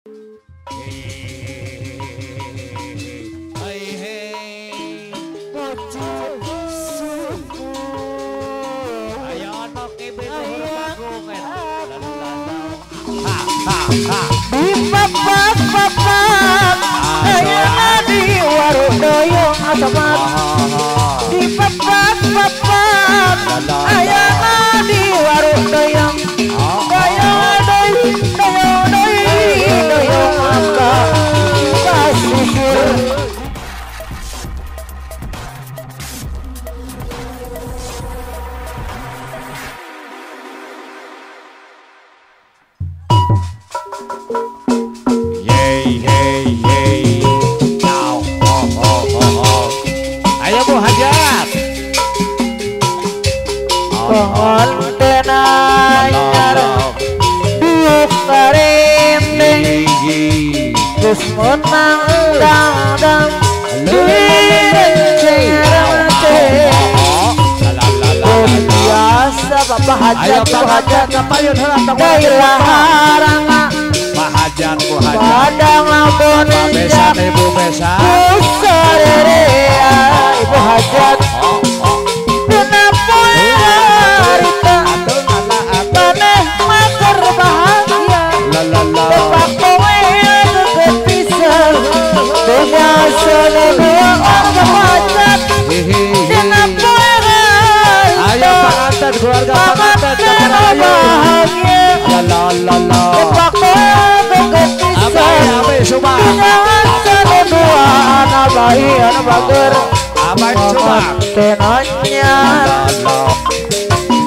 di warung doyong asamat di papat ayana di warung doyong doyong angka pasisir. Terus menang dang biasa bapak hajat gailah haranga hajat padang lampun besan ibu besan usarere ibu hajat kenapa harita maneh maker bahagia tepak kowe kegepisan biasa dua orang hajat kenapa ayo pengantin keluarga pengantin bahagia tepak kowe Abai Subang dua anak bayi anak bager Abai Subang tenanya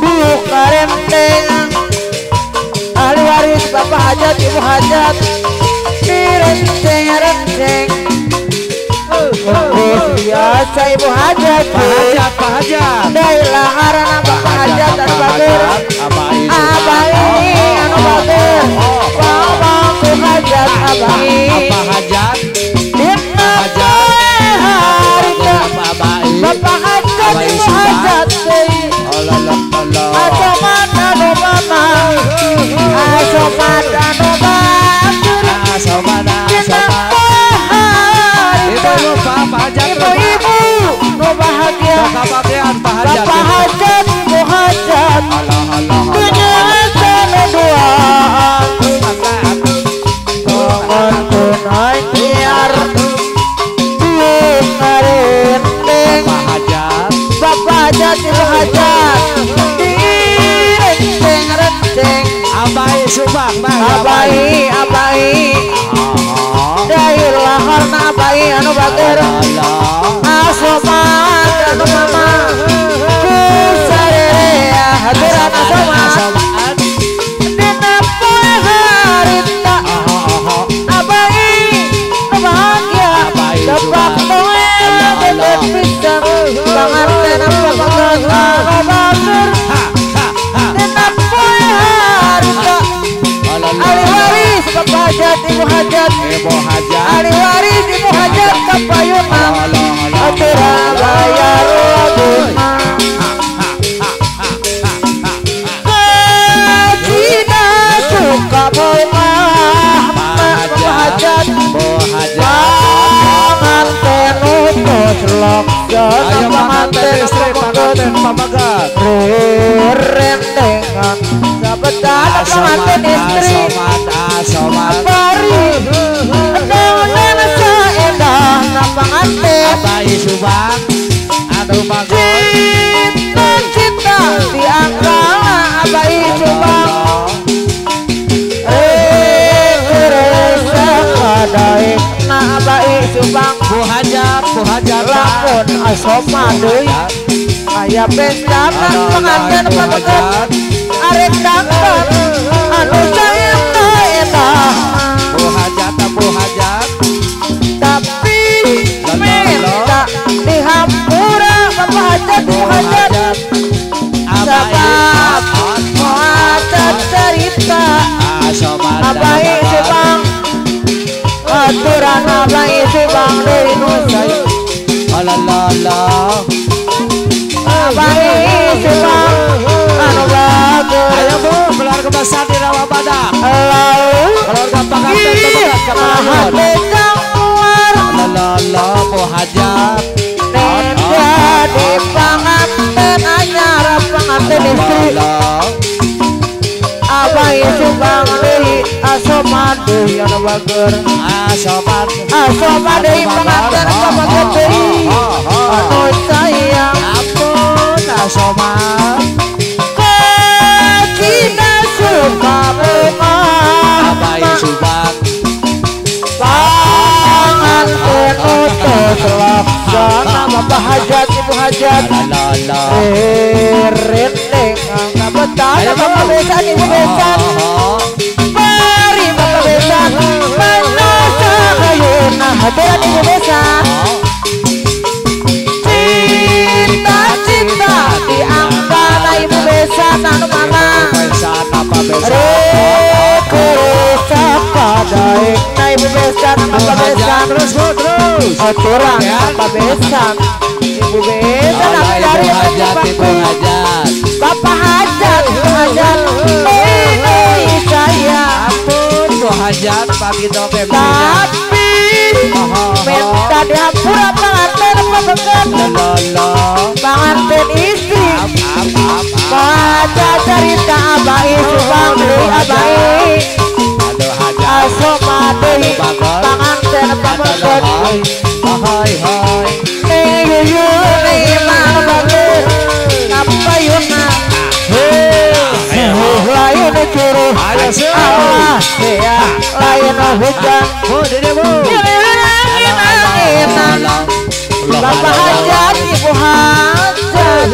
buka renteng ahli waris bapak hajat ibu hajat di renteng biasa ibu hajat Pak Hajat dailah harana bapak hajat dan bager abai anu bager bapak hajat abai Pak Hajat dina harita bapak hajat ibu hajat asoman anu mama asoman anu ibu-ibu nu bahagia bapak hajat ibu hajat penyetan duaan pengantin anyar ngarenteng bapak hajat ibu hajat renteng Abai Subang abai dailah harna abai anu bager asoman anu mama kusarere hadiran asoman dina poe harita abai nu bahagia tepak poe geget pisan panganten apa bager anu bager dina poe harita ahli waris bapak hajat ibu hajat ahli waris ibu hajat kapayunan aturan bayar labuna kajina suka bunga bapak hajat panganten utus loksa panganten istri panganten pamagat rendengan sabetan panganten istri pari dengan saedah na panganten Abai Subang anu bagus cinta diangkala abai Subang sakadaek na abai Subang Bu Hajat lamun asoma deui aya pesta panganten pamagat arek dangdut anu sayangna eta Bu Hajat tapi minta dihampura bapak hajat ibu hajat sabab hajat cerita abai Subang aturan abai Subang deui nu sae abai Subang anu bagus ayo Bu keluarga besar di Rawabadak lalu keluarga pengantin kamayun. Dejang luar Lala pohajat. Nenda di panganten anyar panganten istri Abai subang deui asoma deui anu bager Asoman. asoma deui panganten papaget deui anu sayang Ampun asoman. Cina suka Abai subang. panganten utus laksana bapak hajat ibu hajat Lala. rendeng angka betana bapak besan ibu besan Mari bapak besan Manasa kayuna hadiran ibu besan Cinta-cinta diangkat ibu besan anu mama Besan apa besan? Rekuresa padaik na ibu besan bapak besan Terus. aturan bapak besan ibu besan aku dari Hajat ibu hajat. bapak hajat ibu hajat ini saya Ampun pohajat pagi dokem. tapi minta dihapura pengantin pepekan Lala. pengantin istri baca cerita abai subang deui abai Aduh hajat. asoma deui pengantin pepekan Hai. yuyun imang bager kapayuna lain curu Ayo sih. awas ya lain hujan Bu, dede bu. bapak hajat ibu hajat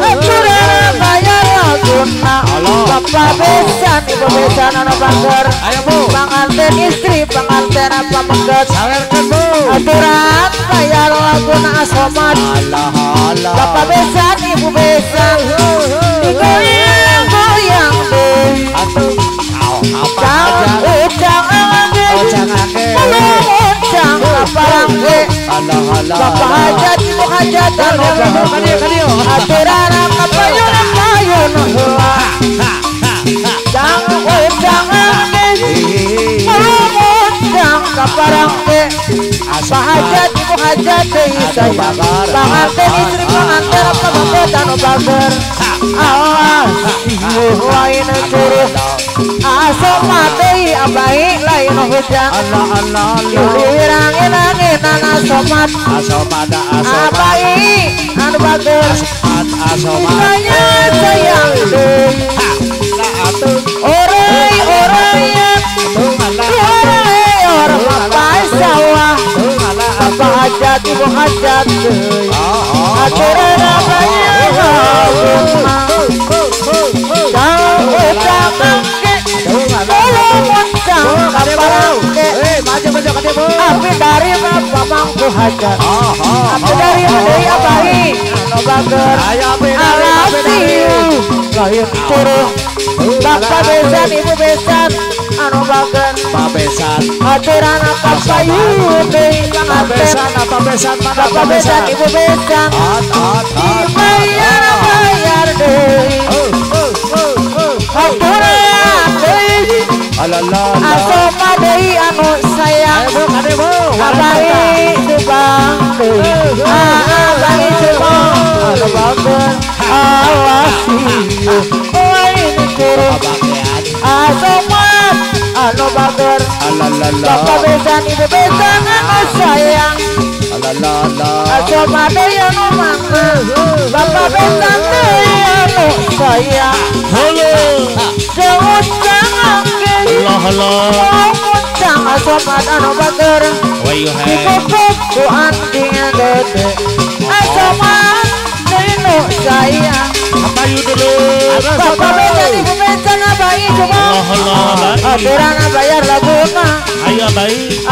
aturan bayar laguna bapak besan ibu besan anu bager Ayo bu. pengantin istri pengantin apa mengget Sawerkan bu. aturan bayar laguna asomat Allah. bapak besan ibu besan goyang deui Atuh. Apa cang hajat? ucang angge Ocang ake. ucang kaparangge Allah. bapak hajat ibu hajat anu Kadieu. aturan kapayun heula cang ucang angge ucang kaparangge bapak hajat ibu hajat deui saya panganten istri panganten apa bapak anu bager awas lain curut asoma deui abai lain hujan Allah. Irangin-angin asomat Asomada abai anu bager asomat. saya sayang deui Atuh. orang bapak sawah bapak hajat ibu hajat deui aturan abaya jang ucang angge ucang kaparangge api dari bapak mangku hajat api dari deui abai anu bager alasiu lain curuh bapak besan ibu besan anu bager Pabesan. aturan apa payun deui panganten Apa besan? Mana bapak besan ibu besan bayar deui aturan deui asoma deui anu sayang abai subang deui abai subang anu bager awasiu lain curuh asomat anu bager bapak besan ibu besan anu sayang asoma deui anu mangga bapak besan deui anu sayang jauh-jauh angge ucang asomat anu bager dikukuku anjing dede asomat deui anu sayang bapak besan ibu besan abai subang aturan bayar laguna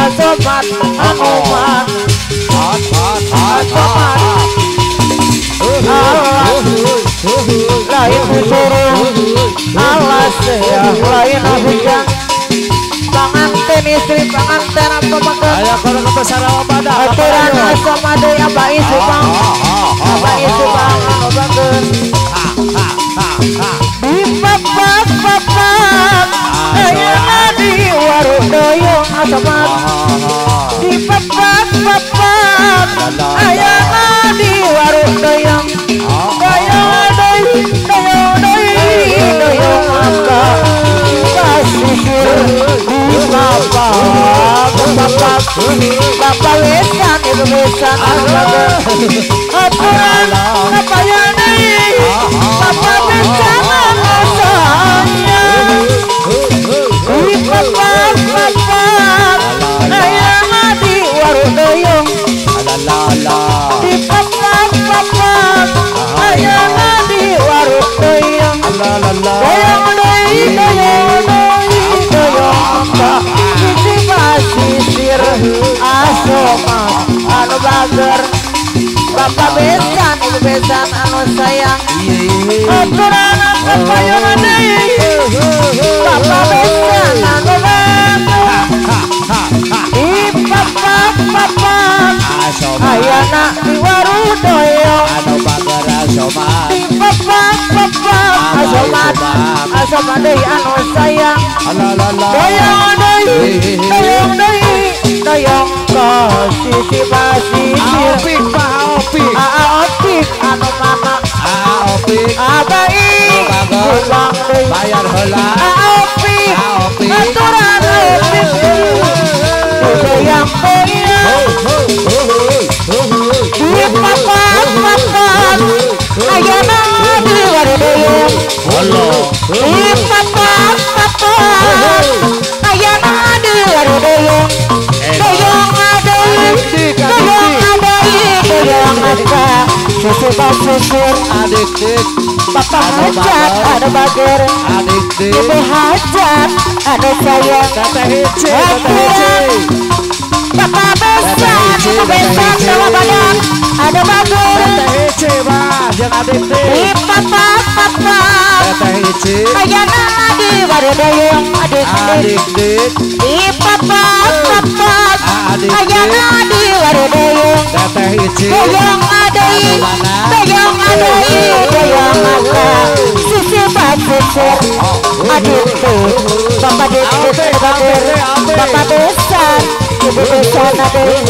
asomat anu man asomat lain suruh alas ya lain hujan panganten istri panganten apa makan aturan asoma deui abai subang anu bager di bapak ayeuna di warung doyong sobat di papat ayana di warung doyong doyong angka pasisir di papat bapak wesan ibu wesan aturan apa yang nih bapak wesan di papat ayana di warung doyong di papat ayana di warung doyong doyong sisi pasisir asoman anu bager bapak besan ibu besan anu sayang aturan apa yang ada bapak besan anu bager di papat ayana di warung doyong anu bager asoman di papat asoman deui anu sayang doyong ke sisi pasisir opik anu mana abai bayar heula opik aturan opik doyong di papat ayana di warung doyong di papat ayana di warung doyong doyong ada susu pasisir adik-dik bapak hajat ada bager adik-dik ibu hajat ada sayang teteh hece bapak besan ibu besan sama badak ada bager teteh hece bah jeung adik-dik di papat teteh hece ayana di warung doyong adik-dik di papat ayana di warung doyong teteh hece doyong adai doyong ada sisi pasisir adik-dik bapak dik bapak besan ibu besan adik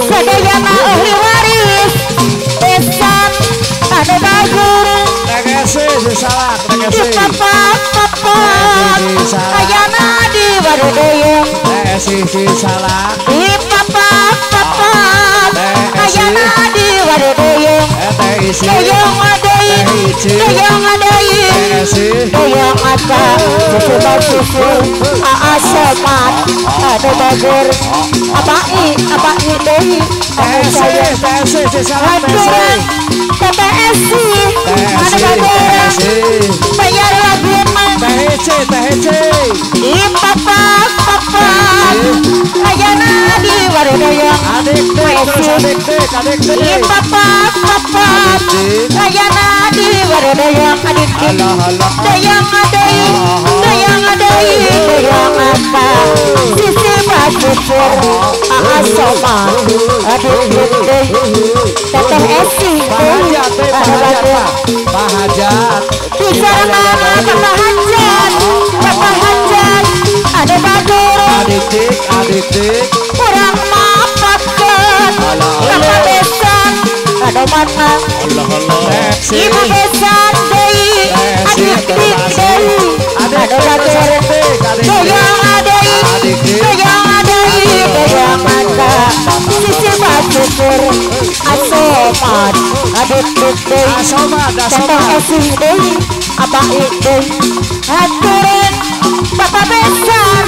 sadayana ahli waris besan ada bagur tegese salah di tegese papat ayana di warung doyong tegese salah di papat ayana di warung doyong tegese doyong adai doyong ada susu pasisir asoman ada bager abai deui anu sayang tegese salah aturan TPSI ada bager bayar lagi mah tegese di papat ayana di warung doyong adik-dik di papat ayana di warung doyong adik-dik doyong adai doyong apa sisi pasisir asoman adik-dik teteh esi ada bager Pak Hajat di sana bapak hajat ada bager adik-dik kurang mapatkan bapak besan ada mana ibu besan deui adik-dik deui ada bager doyong adai doyong ada sisi pasisir asoman adik-dik deui teteh esi deui abai deui aturan bapak besan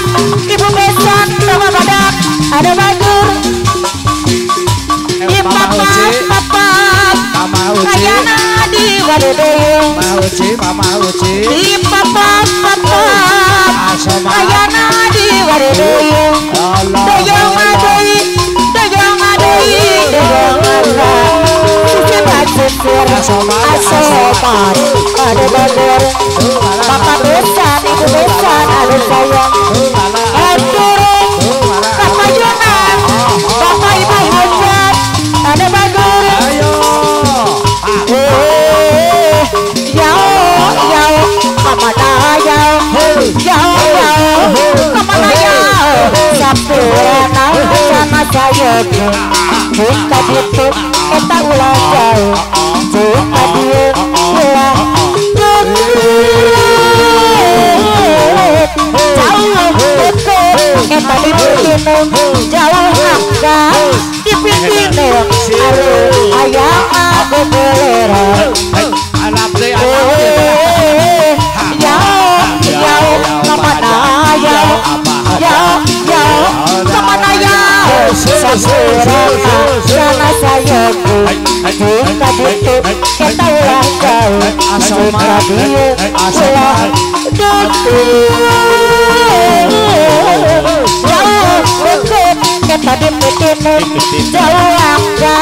ibu besan sama badak ada bagur di papat ayana di warung doyong Mama Uci di papat ayana di warung doyong doyong adai doyong ada sisi pasisir asoman ada bager bapak besan ibu besan ada sayang aturan bapak Jonan bapak ibu hajat ada bager yao kemana yao kemana yao saya cinta gitu eta ulah jauh cinta dia ulah jauh dekat eta dipinum jauh angkat dipinum ayah aku boleh jauh kemana jauh kemana sasirana sana sayangku cinta gitu kita ulang jauh cinta dia ulang jauh dekat kita dipinum jauh angkat